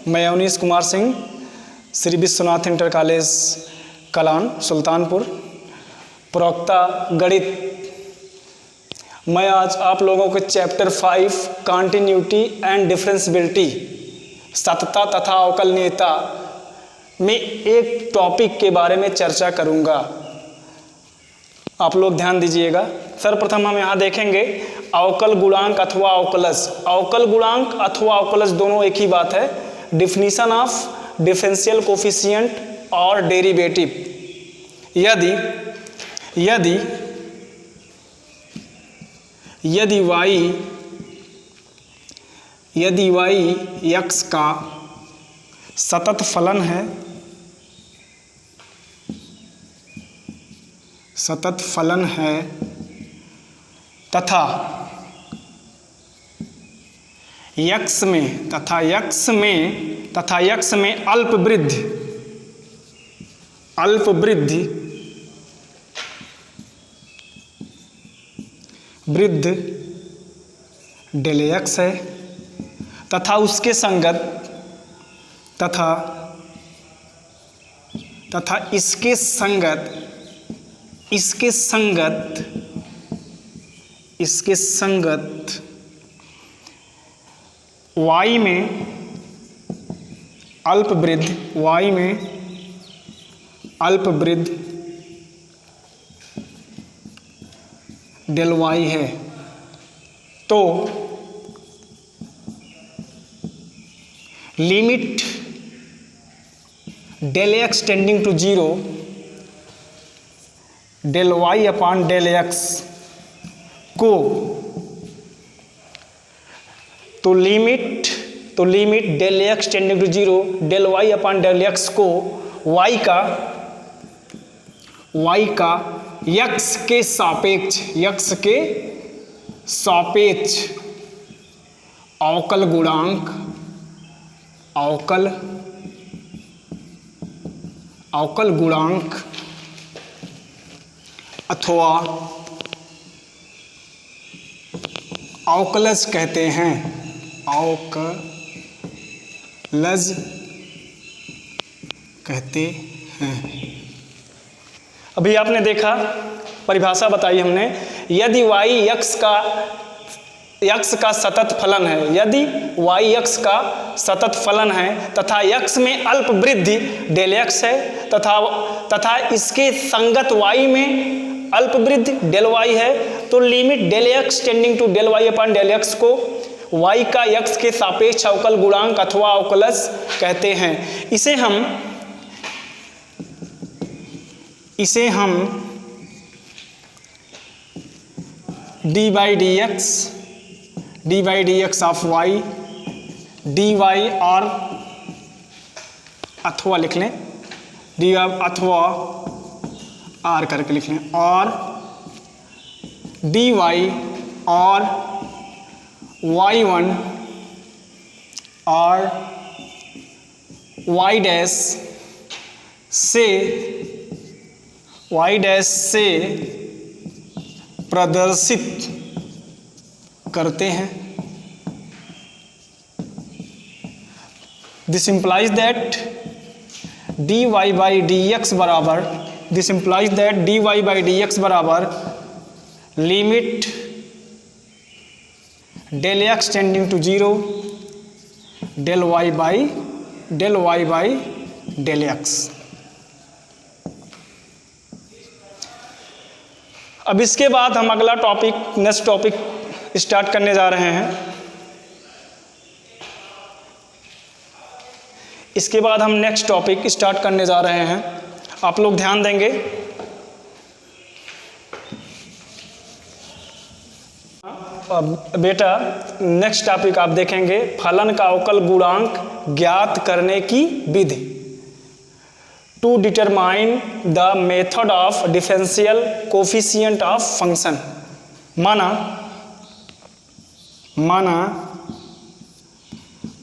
मैं Awanish Kumar Singh, Shri Vishwanath inter college Kalan Sultanpur, प्रवक्ता गणित। मैं आज आप लोगों के चैप्टर 5 कॉन्टिन्यूटी एंड डिफरेंशियबिलिटी सतता तथा अवकलनीयता में एक टॉपिक के बारे में चर्चा करूंगा। आप लोग ध्यान दीजिएगा। सर्वप्रथम हम यहाँ देखेंगे अवकल गुणांक अथवा अवकलज। अवकल गुणांक अथवा अवकलज दोनों एक ही बात है। डिफिनीशन ऑफ डिफरेंशियल कोफिशिएंट और डेरिवेटिव। यदि y x का सतत फलन है तथा x में अल्पवृद्धि डेल x है तथा उसके इसके संगत y में अल्पवृद्धि डेल y है, तो limit del x tending to 0 del y upon del x को तो limit del x tending to 0 del y upon del x को y का x के सापेक्ष अवकल गुणांक अथवा अवकलज कहते हैं। अभी आपने देखा, परिभाषा बताई हमने। यदि y x का सतत फलन है, यदि y x का सतत फलन है तथा x में अल्पवृद्धि डेल x है तथा इसके संगत y में अल्पवृद्धि डेल y है, तो limit del x tending to del y upon del x को y का x के सापेक्ष अवकल गुणांक अथवा अवकलज कहते हैं। इसे हम dy dx of y dy और अथवा लिख लें, dy अथवा r करके लिख लें, और dy और y1 और y डैश से प्रदर्शित करते हैं। This implies that dy by dx बराबर limit del x tending to 0 del y by del x। अब इसके बाद हम अगला नेक्स्ट टॉपिक स्टार्ट करने जा रहे हैं। इसके बाद हम नेक्स्ट टॉपिक स्टार्ट करने जा रहे हैं। आप लोग ध्यान देंगे। बेटा, नेक्स्ट टॉपिक आप देखेंगे फलन का अवकल गुणांक ज्ञात करने की विधि। To determine the method of differential coefficient of function. माना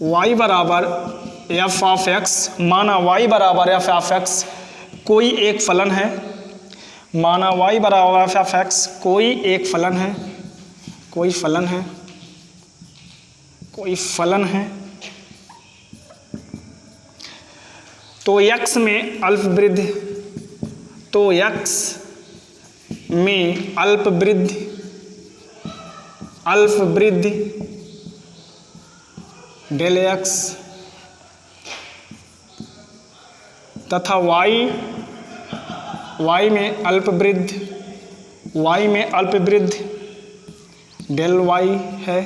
y बराबर f ऑफ x, कोई एक फलन है। माना y बराबर f ऑफ x कोई एक फलन है, कोई फलन है तो x में अल्पवृद्धि, तो x में अल्पवृद्धि डेल x तथा y में अल्पवृद्धि डेल y है।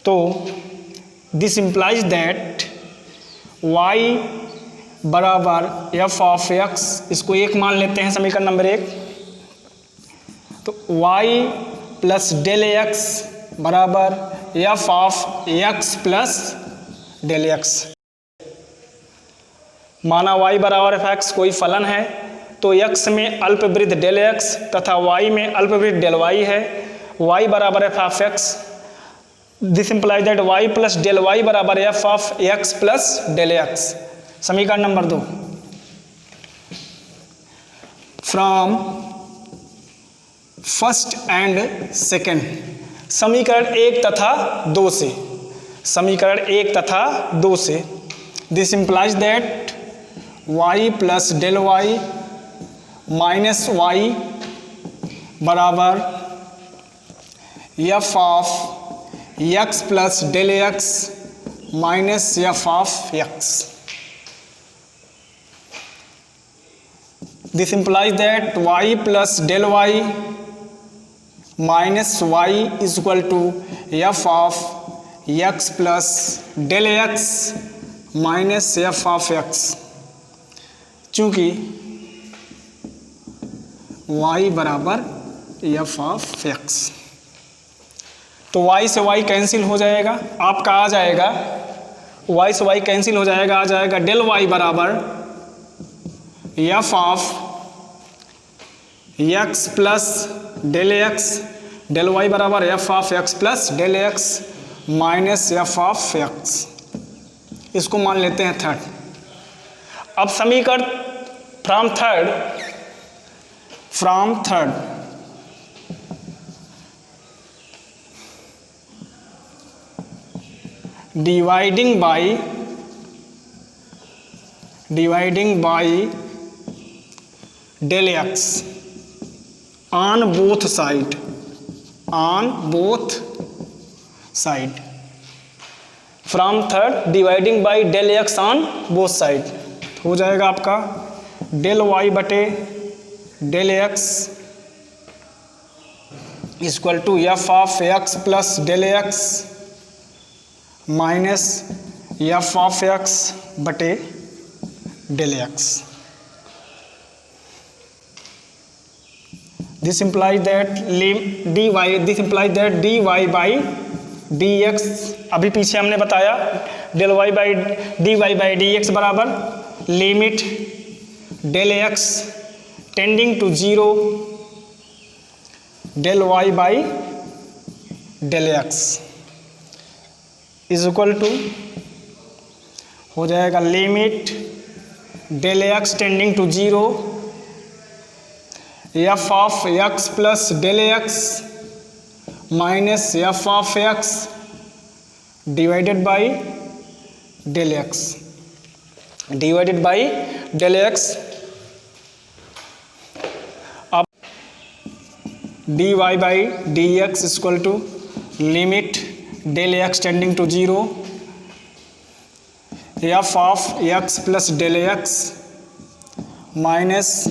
तो दिस इम्प्लाइज दैट y बराबर एफ ऑफ x, इसको एक मान लेते हैं समीकरण नंबर 1। तो y प्लस डेल x बराबर F of x plus del x। माना y बराबर एफ एक्स कोई फलन है, तो x में अल्पवृद्धि डेल x तथा y में अल्पवृद्धि डेल y है। y बराबर F of x, this implies that y plus del y बराबर F of x plus del x। समीकरण number 2, from first and second, समीकरण 1 तथा 2 से, समीकरण 1 तथा 2 से this implies that y plus del y minus y बराबर F of x plus del x minus F of x। This implies that y plus del y minus y is equal to F of x plus del x minus F of x। चूंकि y बराबर F of x, तो y से y cancel हो जाएगा, आपका आ जाएगा y से y cancel हो जाएगा, आ जाएगा डेल y बराबर F of x plus del x, del y बराबर F of x plus del x minus F of x। इसको मान लेते हैं थर्ड। अब समीकरण from third dividing by del x on both side, from third dividing by del x on both side, हो जाएगा आपका डेल y बटे del x equal to F of x plus del x minus F of x बटे del x। This implies that dy by dx, अभी पीछे हमने बताया del y by dy by dx बराबर limit del x tending to 0 del y by del x is equal to हो जाएगा limit del x tending to 0 F of x plus del x minus F of x divided by del x, divided by del x। अब dy by dx equal to limit del x tending to 0 F of x plus del x minus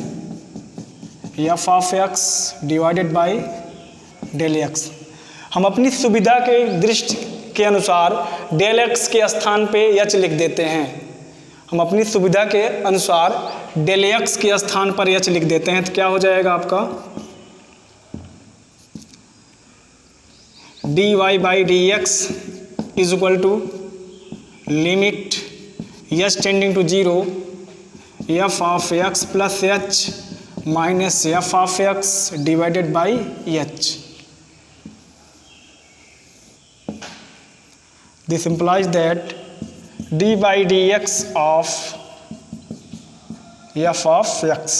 F of x divided by del x। हम अपनी सुविधा के दृष्टि के अनुसार del x के स्थान पे h लिख देते हैं, हम अपनी सुविधा के अनुसार डेल x के स्थान पर h लिख देते हैं। तो क्या हो जाएगा आपका dy by dx is equal to limit h tending to 0 F of x plus h minus F of x divided by h। This implies that d by dx of f of x,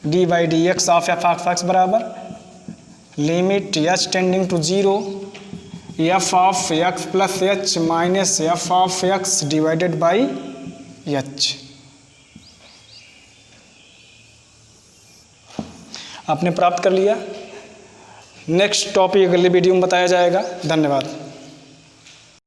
d by dx of f of x बराबर limit h tending to 0 F of x plus h minus F of x divided by H. आपने प्राप्त कर लिया। Next topic अगले video में बताया जाएगा। धन्यवाद।